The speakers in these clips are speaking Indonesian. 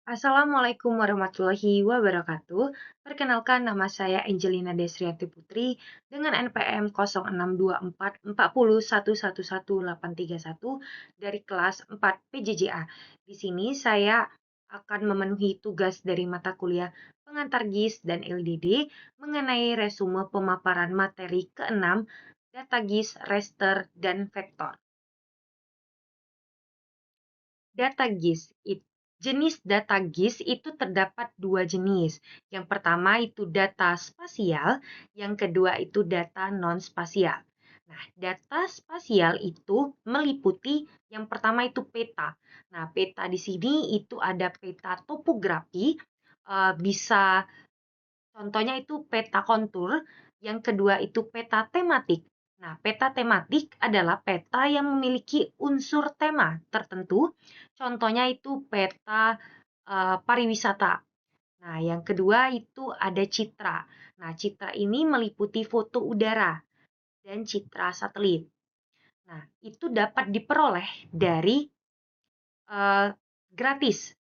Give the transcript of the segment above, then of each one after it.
Assalamualaikum warahmatullahi wabarakatuh. Perkenalkan, nama saya Angelina Desrianti Putri dengan NPM 062440111831 dari kelas 4 PJJA. Di sini saya akan memenuhi tugas dari mata kuliah pengantar GIS dan LDD mengenai resume pemaparan materi ke-6 data GIS, raster, dan vektor. Data GIS. Jenis data GIS itu terdapat dua jenis. Yang pertama itu data spasial, yang kedua itu data non-spasial. Nah, data spasial itu meliputi yang pertama itu peta. Nah, peta di sini itu ada peta topografi, bisa contohnya itu peta kontur, yang kedua itu peta tematik. Nah, peta tematik adalah peta yang memiliki unsur tema tertentu. Contohnya itu peta pariwisata. Nah, yang kedua itu ada citra. Nah, citra ini meliputi foto udara dan citra satelit. Nah, itu dapat diperoleh dari gratis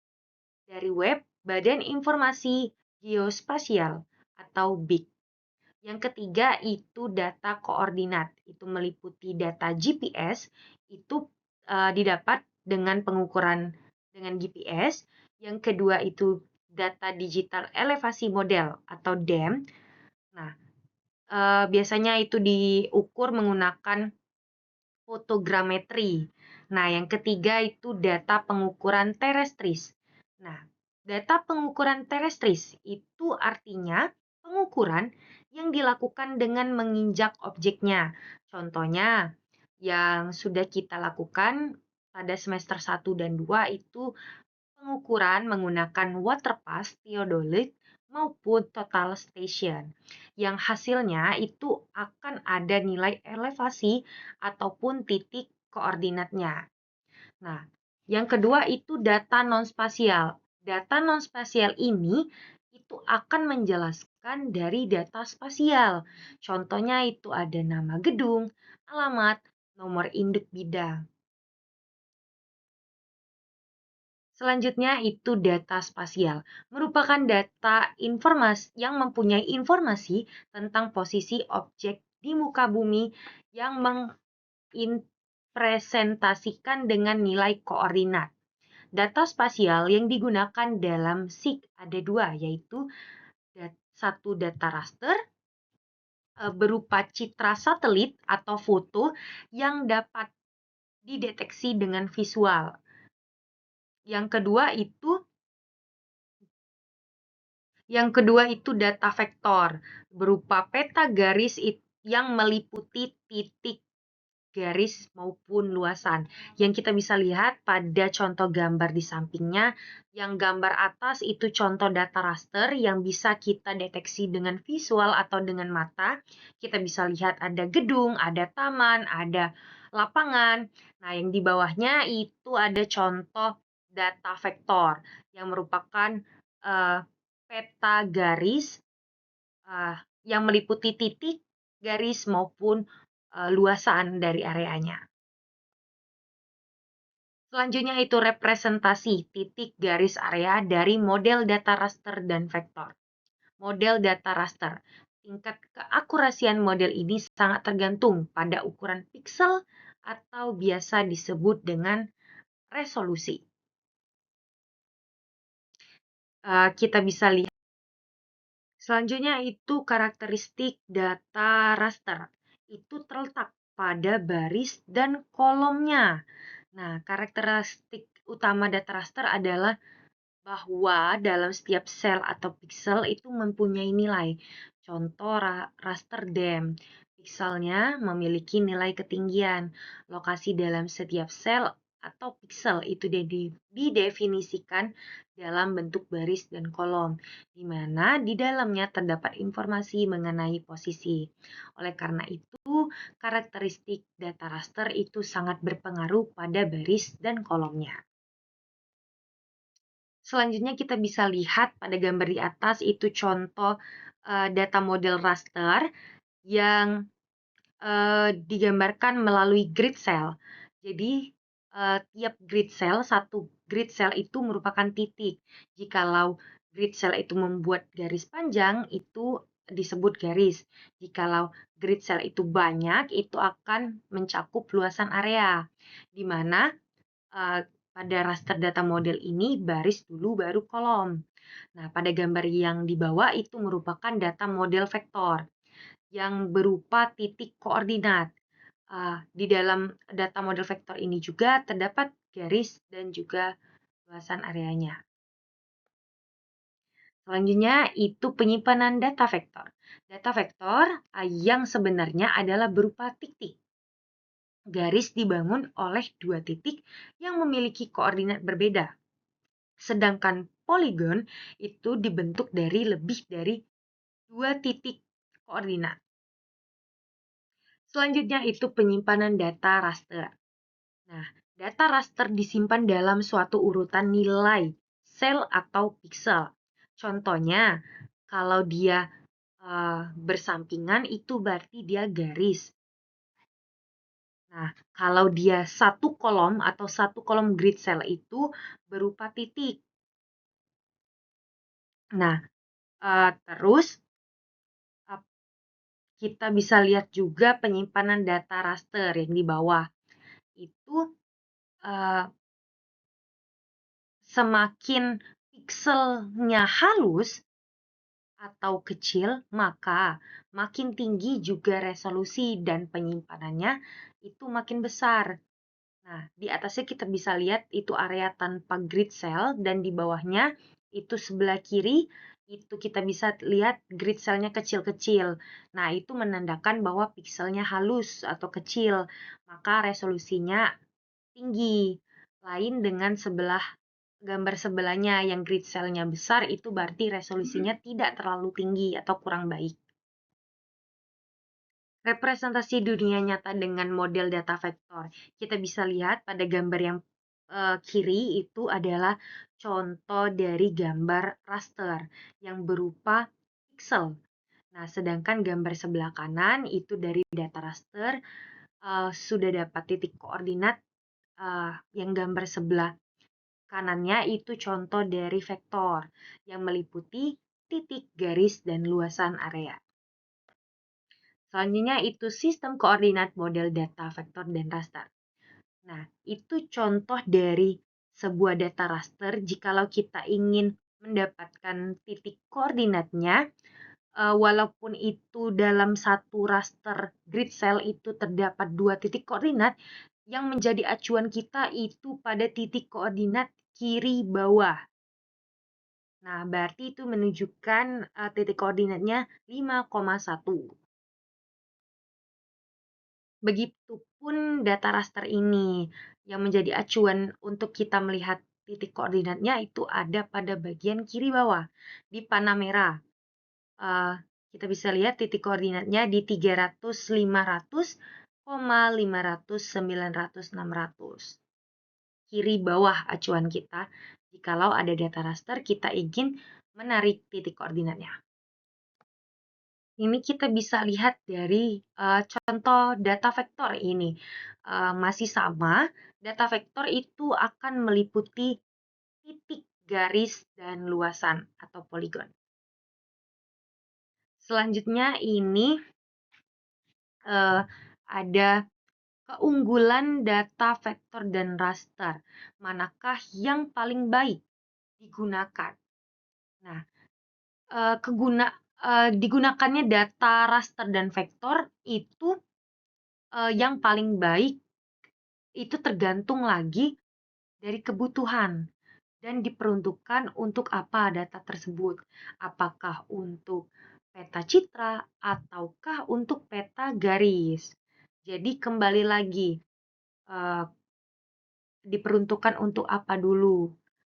dari web Badan Informasi Geospasial atau BIG. Yang ketiga itu data koordinat, itu meliputi data GPS, itu didapat dengan pengukuran dengan GPS. Yang kedua itu data digital elevasi model atau DEM. Nah, biasanya itu diukur menggunakan fotogrametri. Nah, yang ketiga itu data pengukuran terestris. Nah, data pengukuran terestris itu artinya pengukuran yang dilakukan dengan menginjak objeknya. Contohnya, yang sudah kita lakukan pada semester 1 dan 2 itu pengukuran menggunakan waterpass, theodolite, maupun total station. Yang hasilnya itu akan ada nilai elevasi ataupun titik koordinatnya. Nah, yang kedua itu data non-spasial. Data non-spasial ini itu akan menjelaskan dari data spasial. Contohnya itu ada nama gedung, alamat, nomor induk bidang. Selanjutnya itu data spasial, merupakan data informasi yang mempunyai informasi tentang posisi objek di muka bumi yang menginpresentasikan dengan nilai koordinat. Data spasial yang digunakan dalam SIG ada dua, yaitu satu data raster berupa citra satelit atau foto yang dapat dideteksi dengan visual. Yang kedua itu data vektor, berupa peta garis yang meliputi titik garis maupun luasan. Yang kita bisa lihat pada contoh gambar di sampingnya, yang gambar atas itu contoh data raster yang bisa kita deteksi dengan visual atau dengan mata. Kita bisa lihat ada gedung, ada taman, ada lapangan. Nah, yang di bawahnya itu ada contoh data vektor yang merupakan peta garis yang meliputi titik, garis, maupun luasan dari areanya. Selanjutnya itu representasi titik garis area dari model data raster dan vektor. Model data raster. Tingkat keakurasian model ini sangat tergantung pada ukuran piksel atau biasa disebut dengan resolusi. Kita bisa lihat. Selanjutnya itu karakteristik data raster. Itu terletak pada baris dan kolomnya. Nah, karakteristik utama data raster adalah bahwa dalam setiap sel atau piksel itu mempunyai nilai. Contoh raster DEM. Pikselnya memiliki nilai ketinggian. Lokasi dalam setiap sel atau piksel itu didefinisikan dalam bentuk baris dan kolom, di mana di dalamnya terdapat informasi mengenai posisi. Oleh karena itu, karakteristik data raster itu sangat berpengaruh pada baris dan kolomnya. Selanjutnya kita bisa lihat pada gambar di atas itu contoh data model raster yang digambarkan melalui grid cell. Jadi tiap grid cell, satu grid cell itu merupakan titik. Jikalau grid cell itu membuat garis panjang, itu disebut garis. Jikalau grid cell itu banyak, itu akan mencakup luasan area, di mana pada raster data model ini baris dulu baru kolom. Nah, pada gambar yang di bawah itu merupakan data model vektor yang berupa titik koordinat. Di dalam data model vektor ini juga terdapat garis dan juga luasan areanya. Selanjutnya itu penyimpanan data vektor. Data vektor yang sebenarnya adalah berupa titik. Garis dibangun oleh dua titik yang memiliki koordinat berbeda. Sedangkan poligon itu dibentuk dari lebih dari dua titik koordinat. Selanjutnya itu penyimpanan data raster. Nah, data raster disimpan dalam suatu urutan nilai, sel atau pixel. Contohnya, kalau dia bersampingan itu berarti dia garis. Nah, kalau dia satu kolom atau satu kolom grid cell itu berupa titik. Nah, terus kita bisa lihat juga penyimpanan data raster yang di bawah. Itu semakin pikselnya halus atau kecil, maka makin tinggi juga resolusi dan penyimpanannya itu makin besar. Nah, di atasnya kita bisa lihat itu area tanpa grid cell dan di bawahnya itu sebelah kiri itu kita bisa lihat grid cell-nya kecil-kecil. Nah, itu menandakan bahwa pikselnya halus atau kecil, maka resolusinya tinggi. Lain dengan gambar sebelahnya yang grid cell-nya besar, itu berarti resolusinya tidak terlalu tinggi atau kurang baik. Representasi dunia nyata dengan model data vektor. Kita bisa lihat pada gambar yang kiri itu adalah contoh dari gambar raster yang berupa pixel. Nah, sedangkan gambar sebelah kanan itu dari data raster sudah dapat titik koordinat. Yang gambar sebelah kanannya itu contoh dari vektor yang meliputi titik, garis, dan luasan area. Selanjutnya itu sistem koordinat model data vektor dan raster. Nah, itu contoh dari sebuah data raster jikalau kita ingin mendapatkan titik koordinatnya, walaupun itu dalam satu raster grid cell itu terdapat dua titik koordinat, yang menjadi acuan kita itu pada titik koordinat kiri bawah. Nah, berarti itu menunjukkan titik koordinatnya 5,1. Begitupun data raster ini yang menjadi acuan untuk kita melihat titik koordinatnya itu ada pada bagian kiri bawah di panah merah. Kita bisa lihat titik koordinatnya di 300, 500, 500, 900, 600. Kiri bawah acuan kita. Jikalau ada data raster, kita ingin menarik titik koordinatnya. Ini kita bisa lihat dari contoh data vektor ini. Masih sama, data vektor itu akan meliputi titik, garis, dan luasan atau poligon. Selanjutnya ini ada keunggulan data vektor dan raster. Manakah yang paling baik digunakan? Nah, digunakannya data raster dan vektor itu yang paling baik itu tergantung lagi dari kebutuhan dan diperuntukkan untuk apa data tersebut. Apakah untuk peta citra ataukah untuk peta garis. Jadi kembali lagi diperuntukkan untuk apa dulu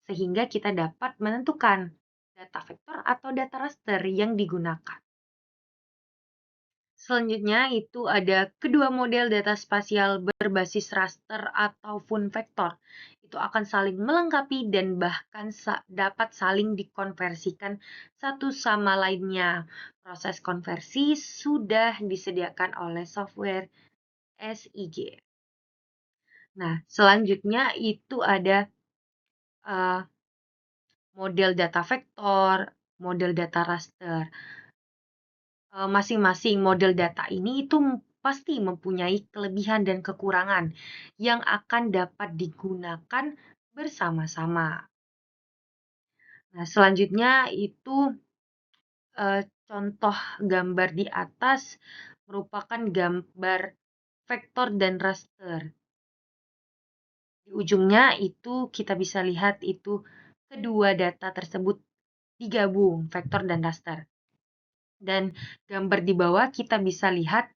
sehingga kita dapat menentukan data vektor atau data raster yang digunakan. Selanjutnya itu ada kedua model data spasial berbasis raster ataupun vektor. Itu akan saling melengkapi dan bahkan dapat saling dikonversikan satu sama lainnya. Proses konversi sudah disediakan oleh software SIG. Nah, selanjutnya itu ada eh, model data vektor, model data raster. Masing-masing model data ini itu pasti mempunyai kelebihan dan kekurangan yang akan dapat digunakan bersama-sama. Nah, selanjutnya itu contoh gambar di atas merupakan gambar vektor dan raster. Di ujungnya itu kita bisa lihat itu kedua data tersebut digabung, vektor dan raster. Dan gambar di bawah kita bisa lihat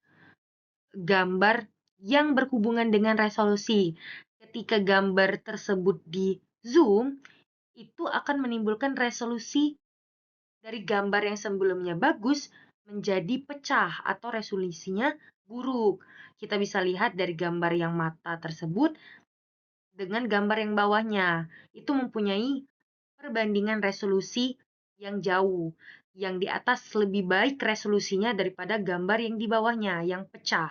gambar yang berhubungan dengan resolusi. Ketika gambar tersebut di zoom, itu akan menimbulkan resolusi dari gambar yang sebelumnya bagus menjadi pecah atau resolusinya buruk. Kita bisa lihat dari gambar yang mata tersebut dengan gambar yang bawahnya. Itu mempunyai perbandingan resolusi yang jauh. Yang di atas lebih baik resolusinya daripada gambar yang di bawahnya, yang pecah.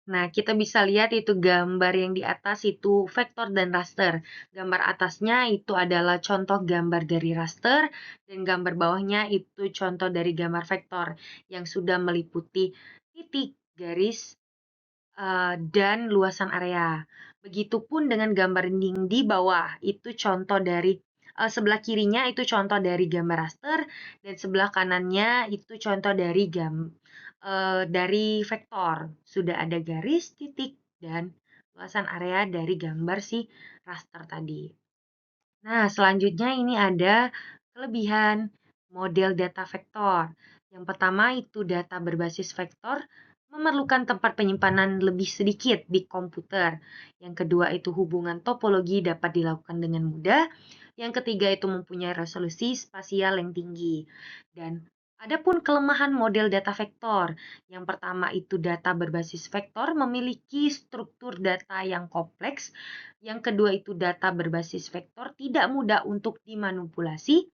Nah, kita bisa lihat itu gambar yang di atas itu vektor dan raster. Gambar atasnya itu adalah contoh gambar dari raster, dan gambar bawahnya itu contoh dari gambar vektor yang sudah meliputi titik, garis, dan luasan area. Begitupun dengan gambar yang di bawah, itu contoh dari sebelah kirinya itu contoh dari gambar raster, dan sebelah kanannya itu contoh dari vektor. Sudah ada garis, titik, dan luasan area dari gambar si raster tadi. Nah, selanjutnya ini ada kelebihan model data vektor. Yang pertama itu data berbasis vektor memerlukan tempat penyimpanan lebih sedikit di komputer. Yang kedua itu hubungan topologi dapat dilakukan dengan mudah. Yang ketiga itu mempunyai resolusi spasial yang tinggi. Dan adapun kelemahan model data vektor. Yang pertama itu data berbasis vektor memiliki struktur data yang kompleks. Yang kedua itu data berbasis vektor tidak mudah untuk dimanipulasi.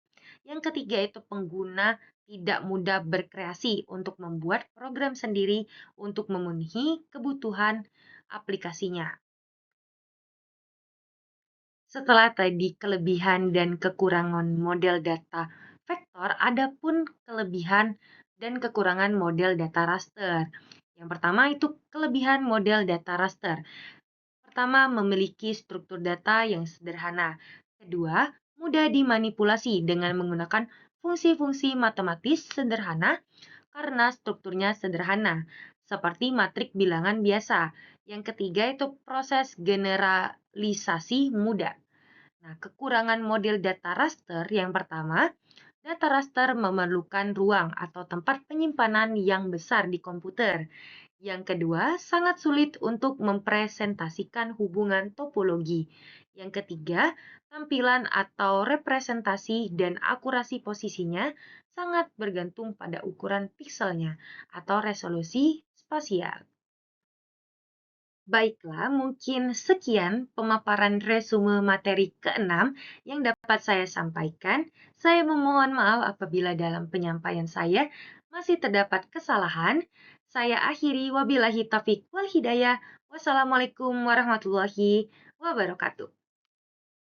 Yang ketiga itu pengguna tidak mudah berkreasi untuk membuat program sendiri untuk memenuhi kebutuhan aplikasinya. Setelah tadi kelebihan dan kekurangan model data vektor, ada pun kelebihan dan kekurangan model data raster. Yang pertama itu kelebihan model data raster. Pertama, memiliki struktur data yang sederhana. Kedua, mudah dimanipulasi dengan menggunakan fungsi-fungsi matematis sederhana karena strukturnya sederhana, seperti matrik bilangan biasa. Yang ketiga itu proses generalisasi mudah. Nah, kekurangan model data raster yang pertama, data raster memerlukan ruang atau tempat penyimpanan yang besar di komputer. Yang kedua, sangat sulit untuk mempresentasikan hubungan topologi. Yang ketiga, tampilan atau representasi dan akurasi posisinya sangat bergantung pada ukuran pikselnya atau resolusi spasial. Baiklah, mungkin sekian pemaparan resume materi ke-6 yang dapat saya sampaikan. Saya memohon maaf apabila dalam penyampaian saya masih terdapat kesalahan. Saya akhiri wabillahi taufiq wal hidayah. Wassalamualaikum warahmatullahi wabarakatuh.